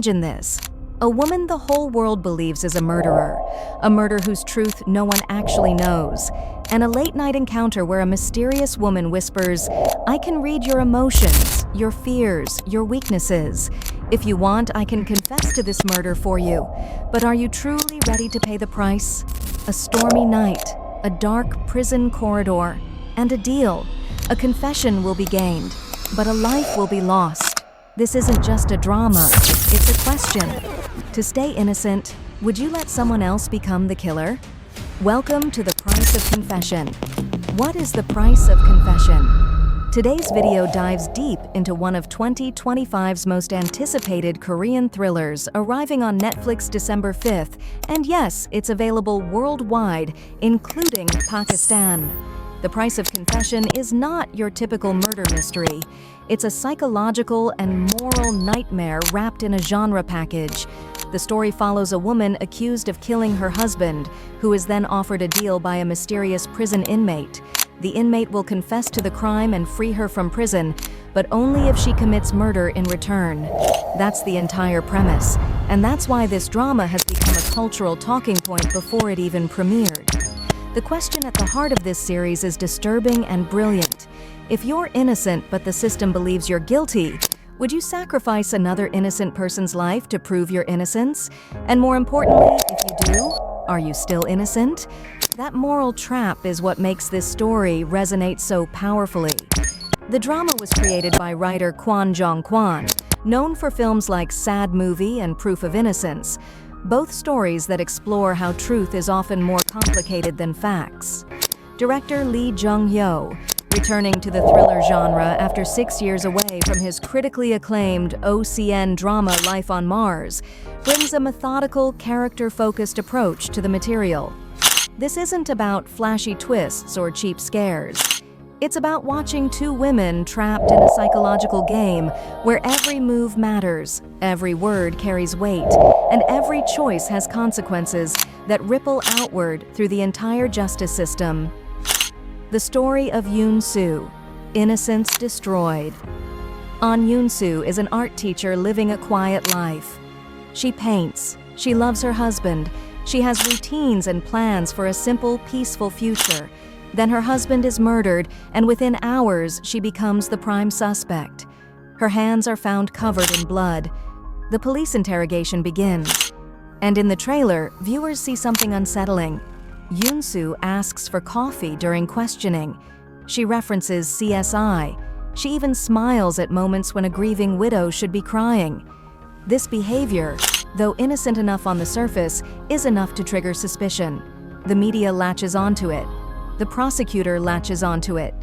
Imagine this. A woman the whole world believes is a murderer, a murder whose truth no one actually knows, and a late-night encounter where a mysterious woman whispers, "I can read your emotions, your fears, your weaknesses. If you want, I can confess to this murder for you. But are you truly ready to pay the price?" A stormy night, a dark prison corridor, and a deal. A confession will be gained, but a life will be lost. This isn't just a drama, it's a question. To stay innocent, would you let someone else become the killer? Welcome to the price of confession. What is the price of confession? Today's video dives deep into one of 2025's most anticipated Korean thrillers, arriving on Netflix December 5th, and yes, it's available worldwide, including Pakistan. The Price of Confession is not your typical murder mystery. It's a psychological and moral nightmare wrapped in a genre package. The story follows a woman accused of killing her husband, who is then offered a deal by a mysterious prison inmate. The inmate will confess to the crime and free her from prison, but only if she commits murder in return. That's the entire premise, and that's why this drama has become a cultural talking point before it even premiered. The question at the heart of this series is disturbing and brilliant. If you're innocent but the system believes you're guilty, would you sacrifice another innocent person's life to prove your innocence? And more importantly, if you do, are you still innocent? That moral trap is what makes this story resonate so powerfully. The drama was created by writer Kwon Jong-kwon, known for films like Sad Movie and Proof of Innocence, both stories that explore how truth is often more complicated than facts. Director Lee Jung-hyo, returning to the thriller genre after 6 years away from his critically acclaimed OCN drama Life on Mars, brings a methodical, character-focused approach to the material. This isn't about flashy twists or cheap scares. It's about watching two women trapped in a psychological game where every move matters, every word carries weight, and every choice has consequences that ripple outward through the entire justice system. The story of Yoon-soo, Innocence Destroyed. An Yoon-soo is an art teacher living a quiet life. She paints, she loves her husband, she has routines and plans for a simple, peaceful future. Then her husband is murdered, and within hours she becomes the prime suspect. Her hands are found covered in blood. The police interrogation begins. And in the trailer, viewers see something unsettling. Yoon-soo asks for coffee during questioning. She references CSI. She even smiles at moments when a grieving widow should be crying. This behavior, though innocent enough on the surface, is enough to trigger suspicion. The media latches onto it. The prosecutor latches onto it.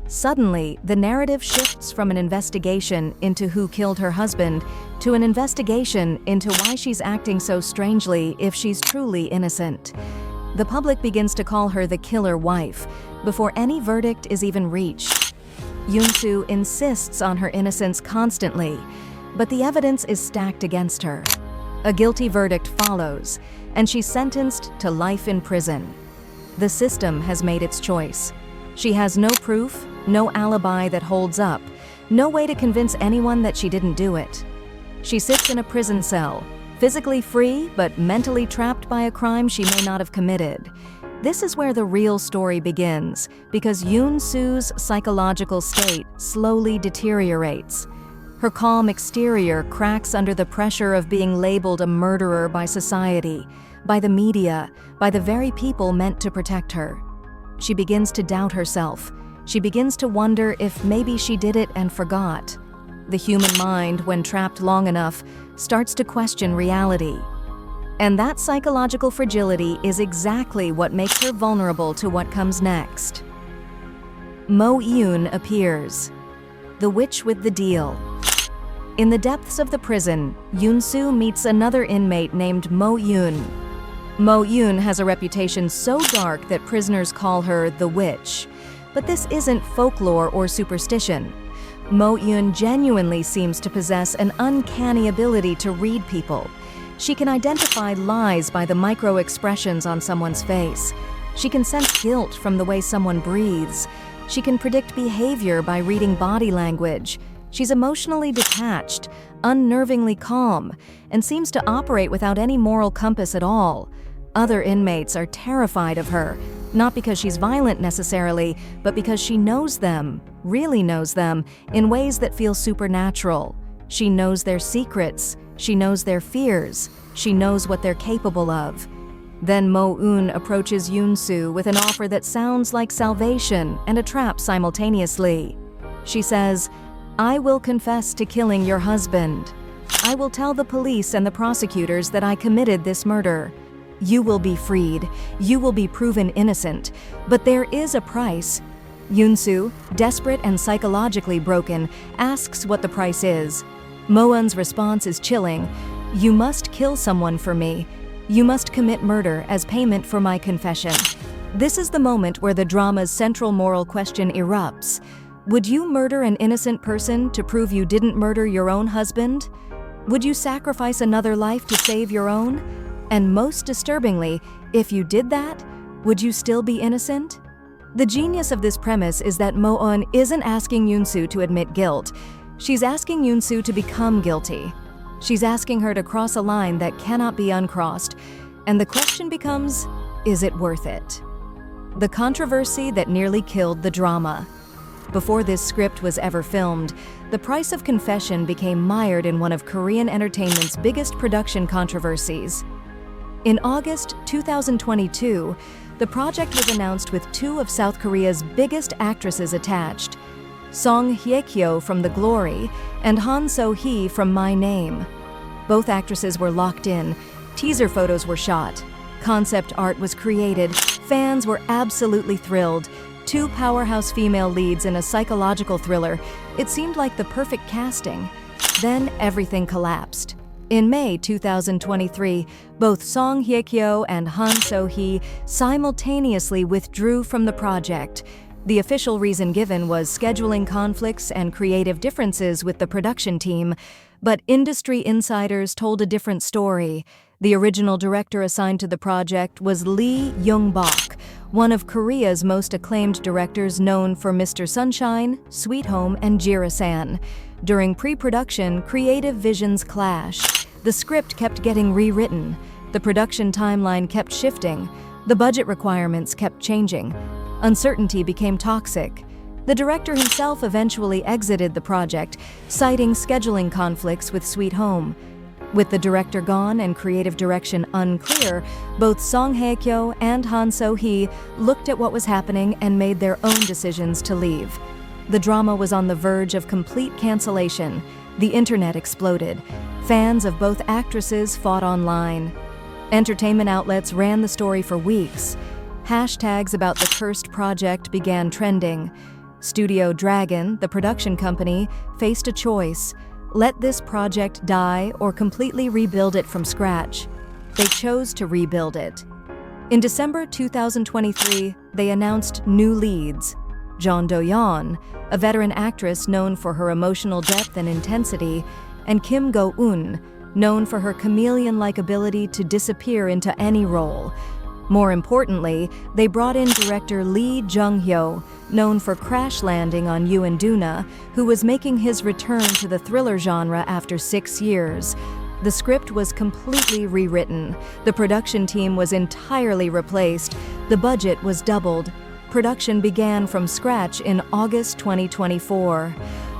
Suddenly, the narrative shifts from an investigation into who killed her husband to an investigation into why she's acting so strangely if she's truly innocent. The public begins to call her the killer wife before any verdict is even reached. Yoon-soo insists on her innocence constantly, but the evidence is stacked against her. A guilty verdict follows, and she's sentenced to life in prison. The system has made its choice. She has no proof, no alibi that holds up, no way to convince anyone that she didn't do it. She sits in a prison cell, physically free but mentally trapped by a crime she may not have committed. This is where the real story begins, because Yoon-soo's psychological state slowly deteriorates. Her calm exterior cracks under the pressure of being labeled a murderer by society, by the media, by the very people meant to protect her. She begins to doubt herself. She begins to wonder if maybe she did it and forgot. The human mind, when trapped long enough, starts to question reality. And that psychological fragility is exactly what makes her vulnerable to what comes next. Mo-eun appears. The witch with the deal. In the depths of the prison, Yoon-soo meets another inmate named Mo-eun. Mo-eun has a reputation so dark that prisoners call her the witch. But this isn't folklore or superstition. Mo-eun genuinely seems to possess an uncanny ability to read people. She can identify lies by the micro-expressions on someone's face. She can sense guilt from the way someone breathes. She can predict behavior by reading body language. She's emotionally detached, unnervingly calm, and seems to operate without any moral compass at all. Other inmates are terrified of her, not because she's violent necessarily, but because she knows them, really knows them, in ways that feel supernatural. She knows their secrets, she knows their fears, she knows what they're capable of. Then Mo-eun approaches Yoon-soo with an offer that sounds like salvation and a trap simultaneously. She says, "I will confess to killing your husband. I will tell the police and the prosecutors that I committed this murder. You will be freed. You will be proven innocent. But there is a price." Yoon-soo, desperate and psychologically broken, asks what the price is. Mo-eun's response is chilling. "You must kill someone for me. You must commit murder as payment for my confession." This is the moment where the drama's central moral question erupts. Would you murder an innocent person to prove you didn't murder your own husband? Would you sacrifice another life to save your own? And most disturbingly, if you did that, would you still be innocent? The genius of this premise is that Mo-eun isn't asking Yoon-soo to admit guilt. She's asking Yoon-soo to become guilty. She's asking her to cross a line that cannot be uncrossed. And the question becomes, is it worth it? The controversy that nearly killed the drama. Before this script was ever filmed, the price of confession became mired in one of Korean entertainment's biggest production controversies. In August 2022, the project was announced with two of South Korea's biggest actresses attached, Song Hye-kyo from The Glory and Han So-hee from My Name. Both actresses were locked in, teaser photos were shot, concept art was created, fans were absolutely thrilled. Two powerhouse female leads in a psychological thriller. It seemed like the perfect casting. Then everything collapsed. In May 2023, both Song Hye-kyo and Han So-hee simultaneously withdrew from the project. The official reason given was scheduling conflicts and creative differences with the production team, but industry insiders told a different story. The original director assigned to the project was Lee Young-bok, one of Korea's most acclaimed directors known for Mr. Sunshine, Sweet Home, and Jira-san. During pre-production, creative visions clashed. The script kept getting rewritten. The production timeline kept shifting. The budget requirements kept changing. Uncertainty became toxic. The director himself eventually exited the project, citing scheduling conflicts with Sweet Home. With the director gone and creative direction unclear, both Song Hye-kyo and Han So-hee looked at what was happening and made their own decisions to leave. The drama was on the verge of complete cancellation. The internet exploded. Fans of both actresses fought online. Entertainment outlets ran the story for weeks. Hashtags about the cursed project began trending. Studio Dragon, the production company, faced a choice: let this project die or completely rebuild it from scratch. They chose to rebuild it. In December 2023, they announced new leads. Yeon, a veteran actress known for her emotional depth and intensity, and Kim Go-eun, known for her chameleon-like ability to disappear into any role. More importantly, they brought in director Lee Jung-hyo, known for crash landing on You and Duna, who was making his return to the thriller genre after 6 years. The script was completely rewritten. The production team was entirely replaced. The budget was doubled. Production began from scratch in August 2024.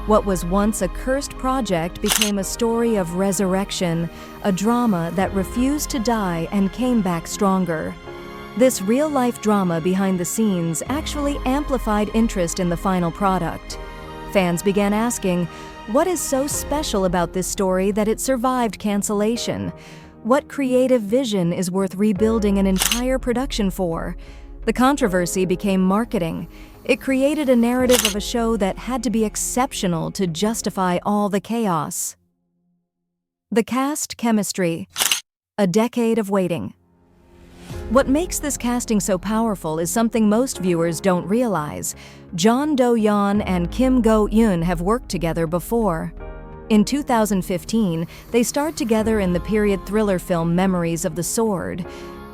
What was once a cursed project became a story of resurrection, a drama that refused to die and came back stronger. This real-life drama behind the scenes actually amplified interest in the final product. Fans began asking, what is so special about this story that it survived cancellation? What creative vision is worth rebuilding an entire production for? The controversy became marketing. It created a narrative of a show that had to be exceptional to justify all the chaos. The cast chemistry. A decade of waiting. What makes this casting so powerful is something most viewers don't realize. Jeon Do-yeon and Kim Go-eun have worked together before. In 2015, they starred together in the period thriller film Memories of the Sword.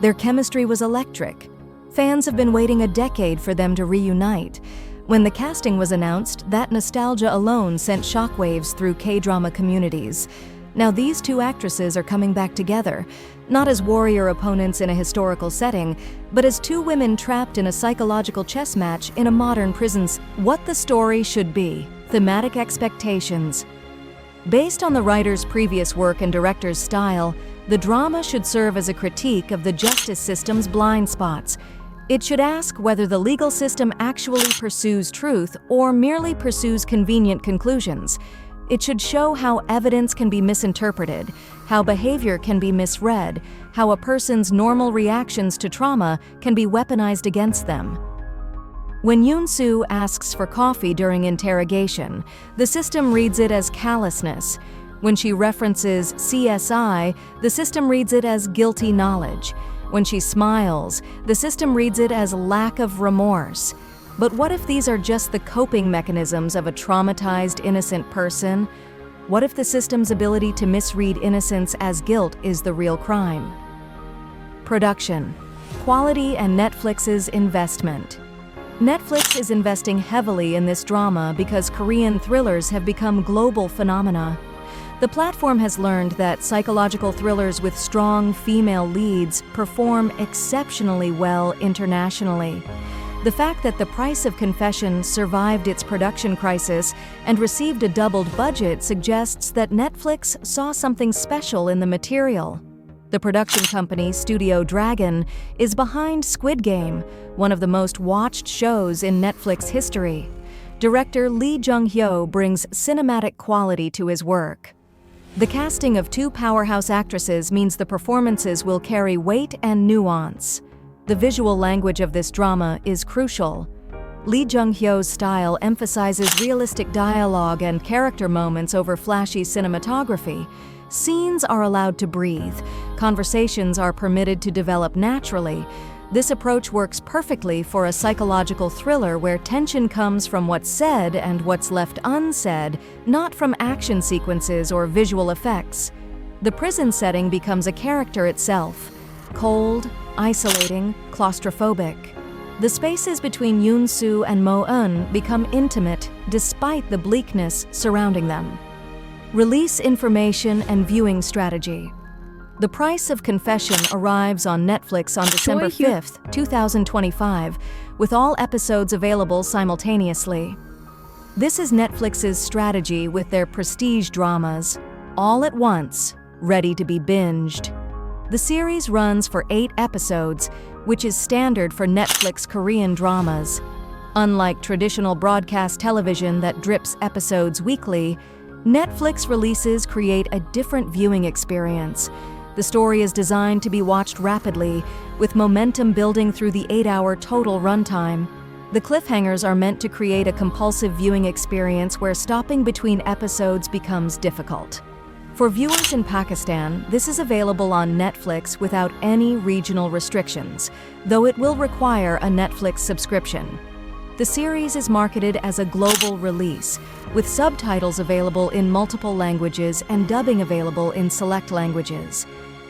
Their chemistry was electric. Fans have been waiting a decade for them to reunite. When the casting was announced, that nostalgia alone sent shockwaves through K-drama communities. Now these two actresses are coming back together, not as warrior opponents in a historical setting, but as two women trapped in a psychological chess match in a modern prison. What the story should be. Thematic expectations. Based on the writer's previous work and director's style, the drama should serve as a critique of the justice system's blind spots. It should ask whether the legal system actually pursues truth or merely pursues convenient conclusions. It should show how evidence can be misinterpreted, how behavior can be misread, how a person's normal reactions to trauma can be weaponized against them. When Yoon-soo asks for coffee during interrogation, the system reads it as callousness. When she references CSI, the system reads it as guilty knowledge. When she smiles, the system reads it as lack of remorse. But what if these are just the coping mechanisms of a traumatized, innocent person? What if the system's ability to misread innocence as guilt is the real crime? Production, quality, and Netflix's investment. Netflix is investing heavily in this drama because Korean thrillers have become global phenomena. The platform has learned that psychological thrillers with strong female leads perform exceptionally well internationally. The fact that The Price of Confession survived its production crisis and received a doubled budget suggests that Netflix saw something special in the material. The production company, Studio Dragon, is behind Squid Game, one of the most watched shows in Netflix history. Director Lee Jung-hyo brings cinematic quality to his work. The casting of two powerhouse actresses means the performances will carry weight and nuance. The visual language of this drama is crucial. Lee Jung-hyo's style emphasizes realistic dialogue and character moments over flashy cinematography. Scenes are allowed to breathe. Conversations are permitted to develop naturally. This approach works perfectly for a psychological thriller where tension comes from what's said and what's left unsaid, not from action sequences or visual effects. The prison setting becomes a character itself. Cold, isolating, claustrophobic. The spaces between Yoon-soo and Mo-eun become intimate despite the bleakness surrounding them. Release information and viewing strategy. The Price of Confession arrives on Netflix on December 5th, 2025, with all episodes available simultaneously. This is Netflix's strategy with their prestige dramas, all at once, ready to be binged. The series runs for 8 episodes, which is standard for Netflix Korean dramas. Unlike traditional broadcast television that drips episodes weekly, Netflix releases create a different viewing experience. The story is designed to be watched rapidly, with momentum building through the 8-hour total runtime. The cliffhangers are meant to create a compulsive viewing experience where stopping between episodes becomes difficult. For viewers in Pakistan, this is available on Netflix without any regional restrictions, though it will require a Netflix subscription. The series is marketed as a global release, with subtitles available in multiple languages and dubbing available in select languages.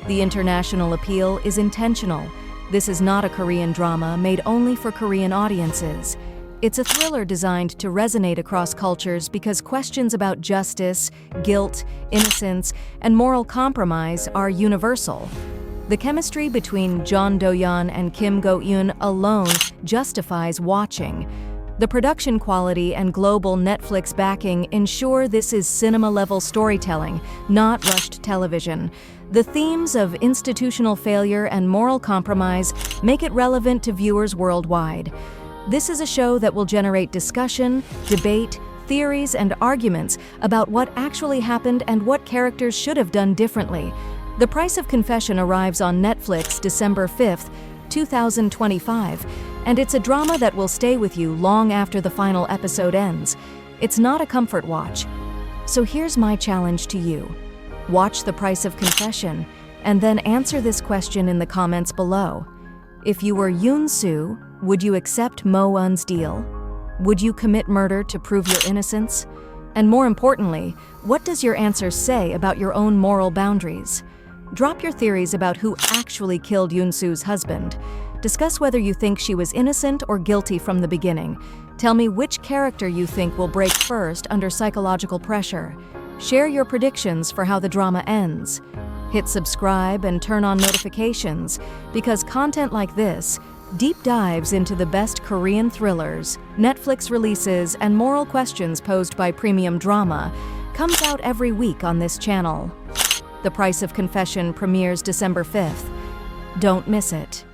The international appeal is intentional. This is not a Korean drama made only for Korean audiences. It's a thriller designed to resonate across cultures because questions about justice, guilt, innocence, and moral compromise are universal. The chemistry between Jeon Do-yeon and Kim Go-eun alone justifies watching. The production quality and global Netflix backing ensure this is cinema-level storytelling, not rushed television. The themes of institutional failure and moral compromise make it relevant to viewers worldwide. This is a show that will generate discussion, debate, theories, and arguments about what actually happened and what characters should have done differently. The Price of Confession arrives on Netflix December 5th, 2025, and it's a drama that will stay with you long after the final episode ends. It's not a comfort watch. So here's my challenge to you. Watch The Price of Confession, and then answer this question in the comments below. If you were Yoon-soo, would you accept Mo-eun's deal? Would you commit murder to prove your innocence? And more importantly, what does your answer say about your own moral boundaries? Drop your theories about who actually killed Yoon-soo's husband. Discuss whether you think she was innocent or guilty from the beginning. Tell me which character you think will break first under psychological pressure. Share your predictions for how the drama ends. Hit subscribe and turn on notifications, because content like this, deep dives into the best Korean thrillers, Netflix releases, and moral questions posed by premium drama, comes out every week on this channel. The Price of Confession premieres December 5th. Don't miss it.